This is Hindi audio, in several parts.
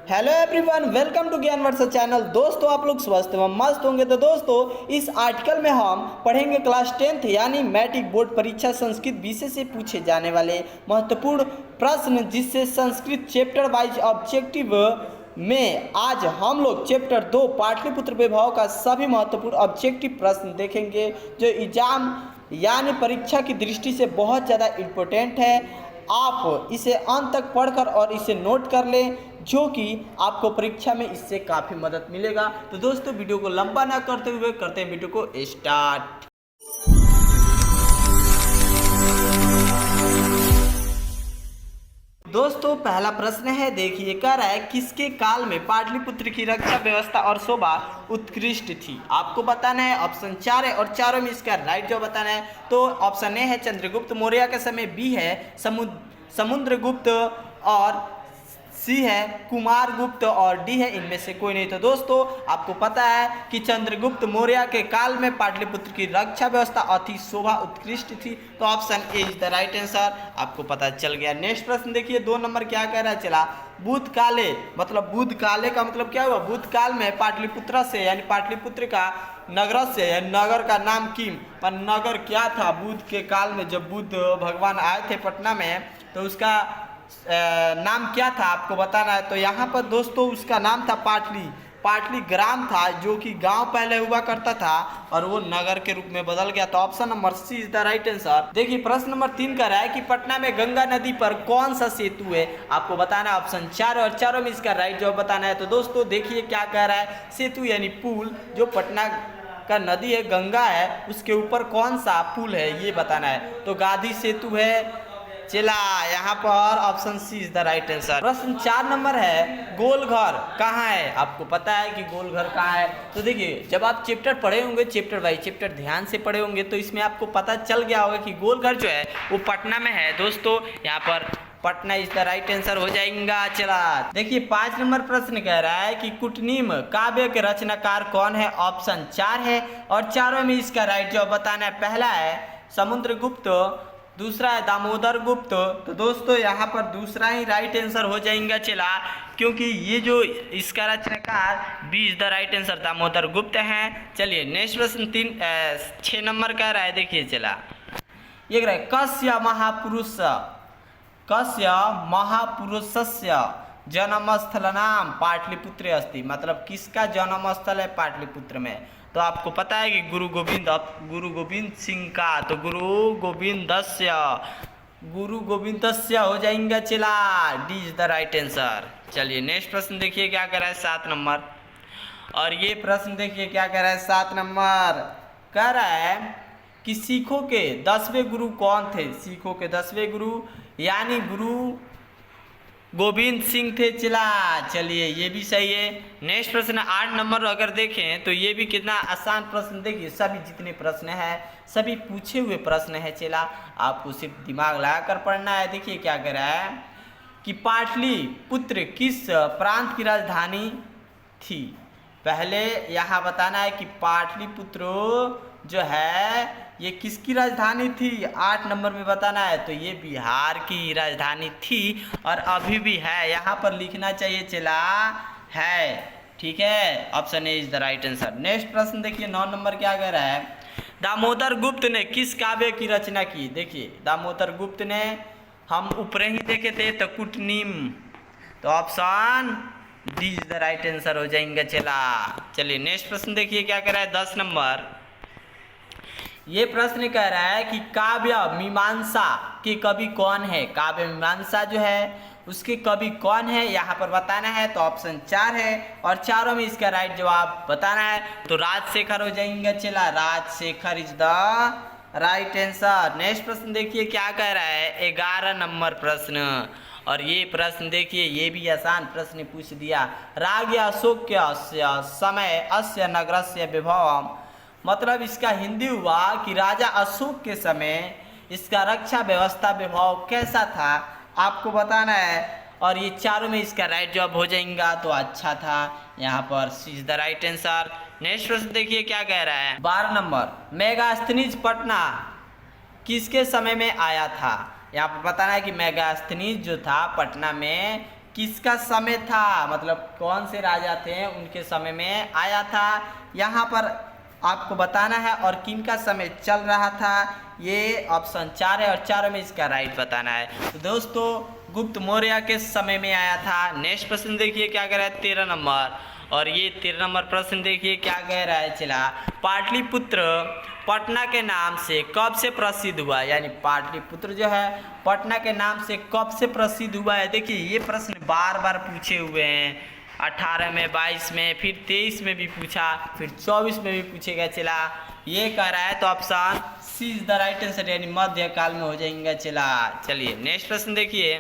हेलो एवरीवन, वेलकम टू ज्ञान वर्षा चैनल। दोस्तों, आप लोग स्वस्थ एवं मस्त होंगे। तो दोस्तों, इस आर्टिकल में हम पढ़ेंगे क्लास 10th यानी मैट्रिक बोर्ड परीक्षा संस्कृत विषय से पूछे जाने वाले महत्वपूर्ण प्रश्न, जिससे संस्कृत चैप्टर वाइज ऑब्जेक्टिव में आज हम लोग चैप्टर 2 पाटलिपुत्र वैभव का सभी महत्वपूर्ण ऑब्जेक्टिव प्रश्न देखेंगे, जो एग्जाम यानी परीक्षा की दृष्टि से बहुत ज़्यादा इम्पोर्टेंट है। आप इसे अंत तक पढ़कर और इसे नोट कर लें, जो कि आपको परीक्षा में इससे काफ़ी मदद मिलेगा। तो दोस्तों, वीडियो को लंबा ना करते हुए करते हैं वीडियो को स्टार्ट। दोस्तों, पहला प्रश्न है, देखिए, कह रहा है किसके काल में पाटलिपुत्र की रक्षा व्यवस्था और शोभा उत्कृष्ट थी। आपको बताना है। ऑप्शन 4 है और चारों में इसका राइट जवाब बताना है। तो ऑप्शन ए है चंद्रगुप्त मौर्य के समय, बी है समुद्रगुप्त, और सी है कुमारगुप्त, और डी है इनमें से कोई नहीं। तो दोस्तों, आपको पता है कि चंद्रगुप्त मौर्य के काल में पाटलिपुत्र की रक्षा व्यवस्था अति शोभा उत्कृष्ट थी। तो option A is the right answer. आपको पता चल गया। नेक्स्ट प्रश्न देखिए, 2 नंबर क्या कह रहा है। चला, बुध काले मतलब बुध काले का मतलब क्या हुआ। बुध काल में पाटलिपुत्र से यानी पाटलिपुत्र का नगर से, नगर का नाम किम, पर नगर क्या था बुध के काल में। जब बुद्ध भगवान आए थे पटना में, तो उसका नाम क्या था आपको बताना है। तो यहाँ पर दोस्तों उसका नाम था पाटली ग्राम था, जो कि गांव पहले हुआ करता था और वो नगर के रूप में बदल गया। तो option number C is the right answer. देखिए, प्रश्न नंबर 3 का रहा है कि पटना में गंगा नदी पर कौन सा सेतु है। आपको बताना है। ऑप्शन 4 और चारों में इसका राइट जवाब बताना है। तो दोस्तों देखिए क्या कह रहा है। सेतु यानी पुल, जो पटना का नदी है गंगा है, उसके ऊपर कौन सा पुल है ये बताना है। तो गांधी सेतु है। चला, यहाँ पर option C is the right answer. प्रश्न 4 नंबर है, गोलघर कहाँ है। आपको पता है कि गोलघर कहाँ है। तो देखिए, जब आप चैप्टर पढ़े होंगे, चैप्टर बाई चैप्टर ध्यान से पढ़े होंगे, तो इसमें आपको पता चल गया होगा कि गोलघर जो है वो पटना में है। दोस्तों, यहाँ पर Patna is the right answer हो जाएगा। चला, देखिए 5 नंबर प्रश्न कह रहा है कि कुटनीम काव्य के रचनाकार कौन है। ऑप्शन 4 है और चारों में इसका राइट जवाब बताना है। पहला है समुद्रगुप्त, दूसरा है दामोदर गुप्त। तो दोस्तों यहाँ पर दूसरा ही राइट आंसर हो जाएगा। चला, क्योंकि ये जो इसका रचनाकार B is the right answer Damodar Gupta हैं। चलिए नेक्स्ट प्रश्न 6 नंबर का रहा है। देखिए, चला, ये कह रहा है कस्य महापुरुषस्य जन्मस्थल नाम पाटलिपुत्र अस्ति। मतलब किसका जन्मस्थल है पाटलिपुत्र में। तो आपको पता है कि गुरु गोविंद सिंह का। तो गुरु गोविंदस्य हो जाएंगे। चला, D is the right answer. चलिए नेक्स्ट प्रश्न देखिए क्या कह रहा है 7 नंबर। और ये प्रश्न देखिए क्या कह रहा है 7 नंबर। कह रहा है कि सिखों के 10वें गुरु कौन थे। सिखों के 10वें गुरु यानी गुरु गोविंद सिंह थे। चला, चलिए ये भी सही है। नेक्स्ट प्रश्न 8 नंबर अगर देखें तो ये भी कितना आसान प्रश्न। देखिए, सभी जितने प्रश्न हैं सभी पूछे हुए प्रश्न हैं। चला, आपको सिर्फ दिमाग लगाकर पढ़ना है। देखिए क्या कह रहा है कि पाटलिपुत्र किस प्रांत की राजधानी थी। पहले यहाँ बताना है कि पाटलिपुत्र जो है ये किसकी राजधानी थी। 8 नंबर में बताना है। तो ये बिहार की राजधानी थी और अभी भी है। यहाँ पर लिखना चाहिए चला है। ठीक है, option A is the right answer. Next प्रश्न देखिए 9 नंबर क्या कह रहा है। दामोदर गुप्त ने किस काव्य की रचना की। देखिए, दामोदर गुप्त ने हम ऊपर ही देखे थे तो कुटनीम। तो option D is the right answer हो जाएंगे। चला, चलिए नेक्स्ट प्रश्न देखिए क्या कह रहा है 10 नंबर। ये प्रश्न कह रहा है कि काव्य मीमांसा के कवि कौन है। काव्य मीमांसा जो है उसके कवि कौन है यहाँ पर बताना है। तो ऑप्शन 4 है और चारों में इसका राइट जवाब बताना है। तो राजशेखर हो जाएंगे। चला, Rajshekhar is the right answer. Next प्रश्न देखिए क्या कह रहा है 11 नंबर प्रश्न। और ये प्रश्न देखिए, ये भी आसान प्रश्न पूछ दिया। राज्ञ अशोक्य समय अस्य नगरस्य विभवम। मतलब इसका हिंदी हुआ कि राजा अशोक के समय इसका रक्षा व्यवस्था विभव कैसा था आपको बताना है। और ये चारों में इसका राइट जवाब हो जाएगा। तो अच्छा था, यहाँ पर C is the right answer. Next प्रश्न देखिए क्या कह रहा है 12 नंबर। मेगास्थनीज पटना किसके समय में आया था। यहाँ पर बताना है कि मेगास्थनीज जो था पटना में किसका समय था, मतलब कौन से राजा थे उनके समय में आया था, यहाँ पर आपको बताना है। और किनका समय चल रहा था, ये ऑप्शन 4 है और चारों में इसका राइट बताना है। तो दोस्तों गुप्त मौर्य के समय में आया था। नेक्स्ट प्रश्न देखिए क्या कह रहा है 13 नंबर, और ये 13 नंबर प्रश्न देखिए क्या कह रहा है। चला, पाटलिपुत्र पटना के नाम से कब से प्रसिद्ध हुआ, यानी पाटलिपुत्र जो है पटना के नाम से कब से प्रसिद्ध हुआ है। देखिए ये प्रश्न बार बार पूछे हुए हैं, 18 में, 22 में, फिर 23 में भी पूछा, फिर 24 में भी पूछेगा। चला, ये कह रहा है तो option C is the right answer, यानी मध्यकाल में हो जाएंगे। चला, चलिए नेक्स्ट प्रश्न देखिए,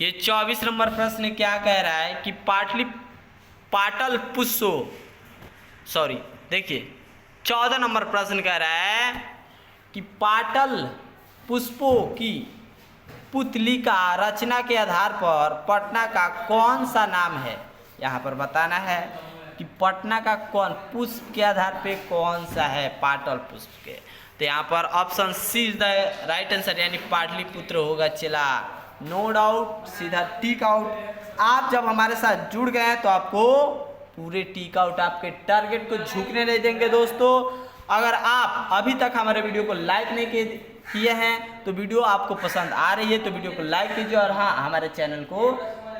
ये 24 नंबर प्रश्न क्या कह रहा है कि देखिए 14 नंबर प्रश्न कह रहा है कि पाटल पुष्पों की पुतली का रचना के आधार पर पटना का कौन सा नाम है। यहाँ पर बताना है कि पटना का कौन पुष्प के आधार पे कौन सा है, पाटल पुष्प के। तो यहाँ पर option C is the right answer, यानी पाटलिपुत्र होगा। चला, नो डाउट, सीधा टिक आउट। आप जब हमारे साथ जुड़ गए हैं तो आपको पूरे टिक आउट, आपके टारगेट को झुकने नहीं देंगे। दोस्तों अगर आप अभी तक हमारे वीडियो को लाइक नहीं किए हैं तो वीडियो आपको पसंद आ रही है तो वीडियो को लाइक कीजिए, और हाँ हमारे चैनल को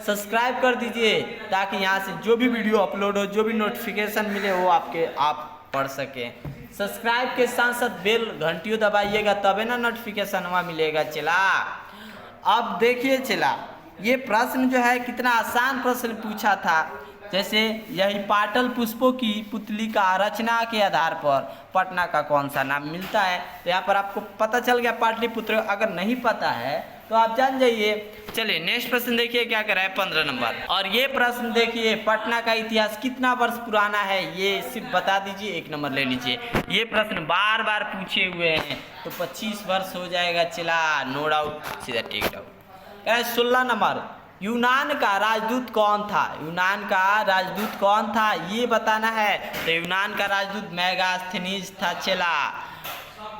सब्सक्राइब कर दीजिए, ताकि यहाँ से जो भी वीडियो अपलोड हो, जो भी नोटिफिकेशन मिले वो आप पढ़ सकें। सब्सक्राइब के साथ साथ बेल घंटियों दबाइएगा, तबे ना नोटिफिकेशन वहाँ मिलेगा। चला, अब देखिए, चला ये प्रश्न जो है कितना आसान प्रश्न पूछा था। जैसे यही पाटल पुष्पों की पुतली का रचना के आधार पर पटना का कौन सा नाम मिलता है, तो यहाँ पर आपको पता चल गया पाटलिपुत्र। अगर नहीं पता है तो आप जान जाइए। चलिए नेक्स्ट प्रश्न देखिए क्या कह रहा है 15 नंबर, और ये प्रश्न देखिए पटना का इतिहास कितना वर्ष पुराना है, ये सिर्फ बता दीजिए, 1 नंबर ले लीजिए। ये प्रश्न बार बार पूछे हुए हैं तो 25 वर्ष हो जाएगा। चला, नो डाउट, सीधा टिक डाउट। कह रहा है 16 नंबर, यूनान का राजदूत कौन था, यूनान का राजदूत कौन था ये बताना है। तो यूनान का राजदूत मेगास्थनीज था। चला,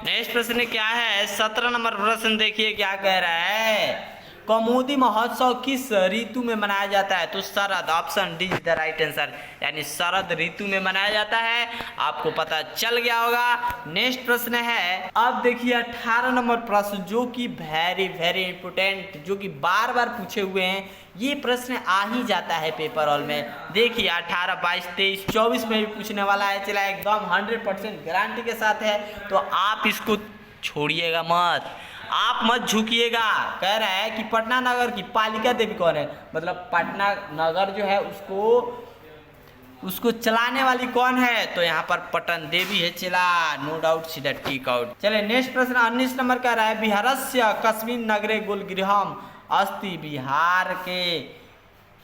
नेक्स्ट प्रश्न क्या है 17 नंबर प्रश्न देखिए क्या कह रहा है, कौमुदी महोत्सव किस ऋतु में मनाया जाता है। तो शरद, option D the right answer, यानी शरद ऋतु में मनाया जाता है। आपको पता चल गया होगा। नेक्स्ट प्रश्न है, अब देखिए 18 नंबर प्रश्न, जो कि वेरी वेरी इंपोर्टेंट, जो कि बार बार पूछे हुए हैं। ये प्रश्न आ ही जाता है पेपर हॉल में। देखिए 18, 22, 23, 24 में भी पूछने वाला है। चला, एकदम 100% गारंटी के साथ है, तो आप इसको छोड़िएगा मत, आप मत झुकिएगा। कह रहा है कि पटना नगर की पालिका देवी कौन है, मतलब पटना नगर जो है उसको चलाने वाली कौन है, तो यहाँ पर पटन देवी है। चला, नो डाउट, सीधा टिक आउट। चले नेक्स्ट प्रश्न 19 नंबर कह रहा है, बिहारस्य कस्मिन् नगरे गोलगृहम अस्ति, बिहार के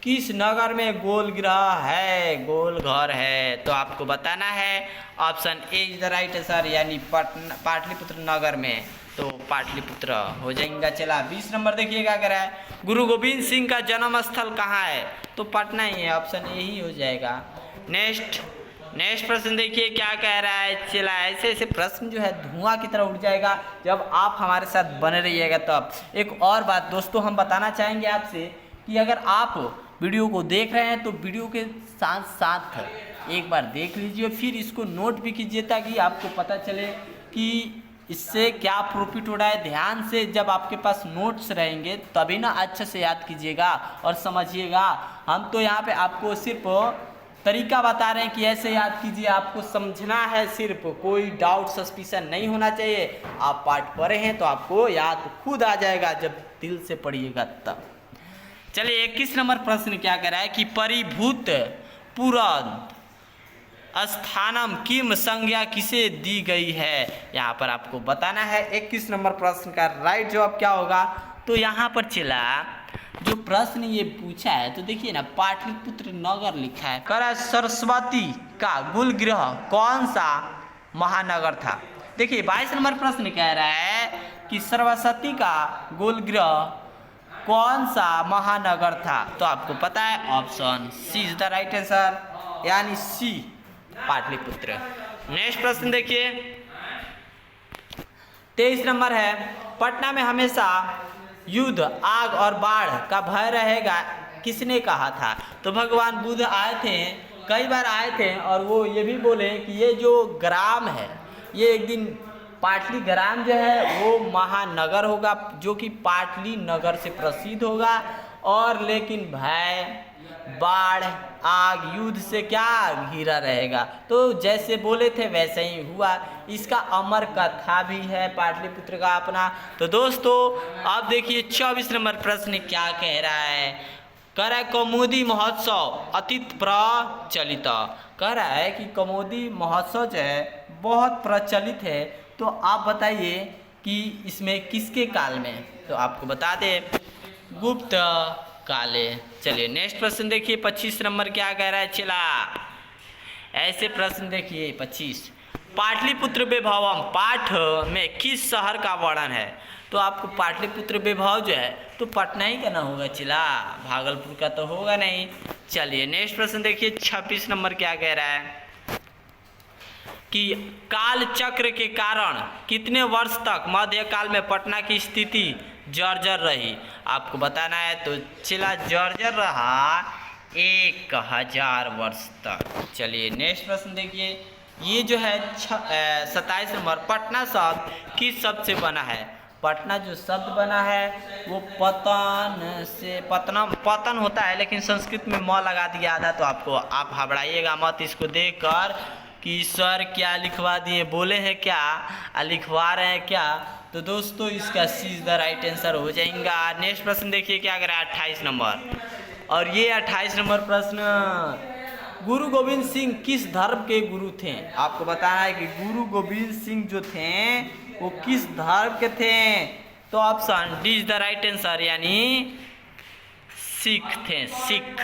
किस नगर में गोलगृह है, गोल घर है। तो आपको बताना है, option A is the right answer, यानी पाटलिपुत्र नगर में, तो पाटलिपुत्र हो जाएगा। चला 20 नंबर देखिए क्या कह रहा है, गुरु गोविंद सिंह का जन्म स्थल कहाँ है, तो पटना ही है, ऑप्शन ए ही हो जाएगा। नेक्स्ट प्रश्न देखिए क्या कह रहा है। चला, ऐसे ऐसे प्रश्न जो है धुआं की तरह उड़ जाएगा जब आप हमारे साथ बने रहिएगा। तब एक और बात दोस्तों हम बताना चाहेंगे आपसे कि अगर आप वीडियो को देख रहे हैं तो वीडियो के साथ साथ एक बार देख लीजिए, फिर इसको नोट भी कीजिए, ताकि आपको पता चले कि इससे क्या प्रॉफिट हो रहा है। ध्यान से जब आपके पास नोट्स रहेंगे तभी ना अच्छे से याद कीजिएगा और समझिएगा। हम तो यहाँ पे आपको सिर्फ तरीका बता रहे हैं कि ऐसे याद कीजिए, आपको समझना है, सिर्फ कोई डाउट सस्पिशन नहीं होना चाहिए। आप पाठ पढ़े हैं तो आपको याद खुद आ जाएगा जब दिल से पढ़िएगा तब। चलिए 21 नंबर प्रश्न क्या कह रहा है कि परिभूत पुरंत स्थानम किम संज्ञा किसे दी गई है। यहाँ पर आपको बताना है 21 नंबर प्रश्न का राइट जवाब क्या होगा। तो यहाँ पर चला जो प्रश्न ये पूछा है, तो देखिए ना पाटलिपुत्र नगर लिखा है, कह रहा है सरस्वती का गुलगृह कौन सा महानगर था। देखिए 22 नंबर प्रश्न कह रहा है कि सरस्वती का गुलगृह कौन सा महानगर था। तो आपको पता है option C is the right answer, यानी सी पाटलिपुत्र। नेक्स्ट प्रश्न देखिए 23 नंबर है, पटना में हमेशा युद्ध, आग और बाढ़ का भय रहेगा, किसने कहा था? तो भगवान बुद्ध आए थे, कई बार आए थे, और वो ये भी बोले कि ये जो ग्राम है, ये एक दिन पाटली ग्राम जो है वो महानगर होगा, जो कि पाटली नगर से प्रसिद्ध होगा, और लेकिन भय, बाढ़, आग, युद्ध से क्या घिरा रहेगा। तो जैसे बोले थे वैसे ही हुआ। इसका अमर कथा भी है पाटलिपुत्र का अपना। तो दोस्तों अब देखिए 24 नंबर प्रश्न क्या कह रहा है। कह रहा है कौमुदी महोत्सव अतीत प्रचलित। कह रहा है कि कौमुदी महोत्सव जो है बहुत प्रचलित है। तो आप बताइए कि इसमें किसके काल में? तो आपको बता दें गुप्त काले। चलिए नेक्स्ट प्रश्न देखिए 25 नंबर क्या कह रहा है। चला ऐसे प्रश्न देखिए 25। पाटलिपुत्र वैभवम पाठ में किस शहर का वर्णन है? तो आपको पाटलिपुत्र वैभव जो है तो पटना ही का ना होगा, चिला भागलपुर का तो होगा नहीं। चलिए नेक्स्ट प्रश्न देखिए 26 नंबर क्या कह रहा है कि काल चक्र के कारण कितने वर्ष तक मध्यकाल में पटना की स्थिति जर्जर रही? आपको बताना है। तो चिला जर्जर रहा 1000 वर्ष तक। चलिए नेक्स्ट प्रश्न देखिए, ये जो है 27 नंबर, पटना शब्द किस शब्द से बना है? पटना जो शब्द बना है वो पतन से, पतन होता है, लेकिन संस्कृत में म लगा दिया था। तो आप घबराइएगा मत इसको देखकर कि सर क्या लिखवा दिए, बोले हैं क्या लिखवा रहे हैं क्या। तो दोस्तों इसका सी इज द राइट आंसर हो जाएगा। नेक्स्ट प्रश्न देखिए क्या करें 28 नंबर, और ये 28 नंबर प्रश्न, गुरु गोविंद सिंह किस धर्म के गुरु थे? आपको बताना है कि गुरु गोविंद सिंह जो थे वो किस धर्म के थे? तो option D is the right answer, यानी सिख थे, सिख।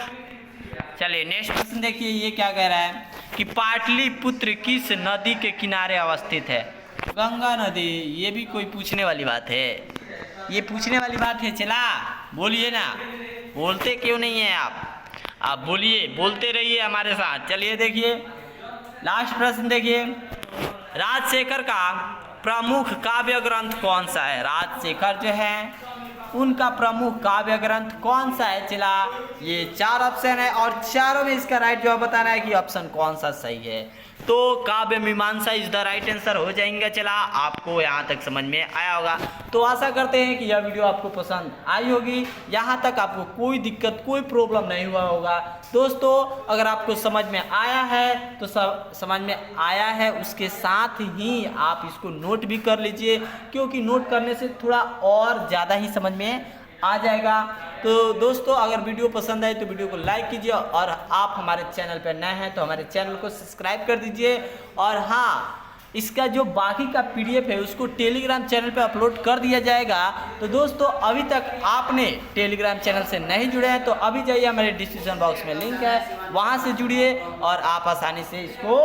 चलिए नेक्स्ट प्रश्न देखिए ये क्या कह रहा है कि पाटलिपुत्र किस नदी के किनारे अवस्थित है? गंगा नदी। ये भी कोई पूछने वाली बात है? ये पूछने वाली बात है? चला बोलिए ना, बोलते क्यों नहीं है आप बोलिए, बोलते रहिए हमारे साथ। चलिए देखिए लास्ट प्रश्न देखिए, राजशेखर का प्रमुख काव्य ग्रंथ कौन सा है? राजशेखर जो है उनका प्रमुख काव्य ग्रंथ कौन सा है? चला ये 4 ऑप्शन है और चारों में इसका राइट जवाब बताना है कि ऑप्शन कौन सा सही है। तो काव्य मीमांसा इज द राइट आंसर हो जाएंगे। चला आपको यहाँ तक समझ में आया होगा। तो आशा करते हैं कि यह वीडियो आपको पसंद आई होगी, यहाँ तक आपको कोई दिक्कत कोई प्रॉब्लम नहीं हुआ होगा। दोस्तों अगर आपको समझ में आया है तो समझ में आया है, उसके साथ ही आप इसको नोट भी कर लीजिए, क्योंकि नोट करने से थोड़ा और ज़्यादा ही समझ में आ जाएगा। तो दोस्तों अगर वीडियो पसंद आए तो वीडियो को लाइक कीजिए, और आप हमारे चैनल पर नए हैं तो हमारे चैनल को सब्सक्राइब कर दीजिए। और हाँ, इसका जो बाकी का PDF है उसको टेलीग्राम चैनल पे अपलोड कर दिया जाएगा। तो दोस्तों अभी तक आपने टेलीग्राम चैनल से नहीं जुड़े हैं तो अभी जाइए, हमारे डिस्क्रिप्शन बॉक्स में लिंक है, वहाँ से जुड़िए और आप आसानी से इसको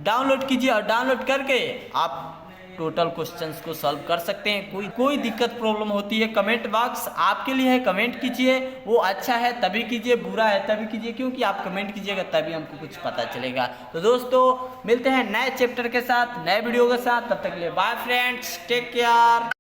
डाउनलोड कीजिए, और डाउनलोड करके आप टोटल क्वेश्चंस को सॉल्व कर सकते हैं। कोई दिक्कत प्रॉब्लम होती है, कमेंट बॉक्स आपके लिए है, कमेंट कीजिए। वो अच्छा है तभी कीजिए, बुरा है तभी कीजिए, क्योंकि आप कमेंट कीजिएगा तभी हमको कुछ पता चलेगा। तो दोस्तों मिलते हैं नए चैप्टर के साथ, नए वीडियो के साथ, तब तक के लिए बाय फ्रेंड्स, टेक केयर।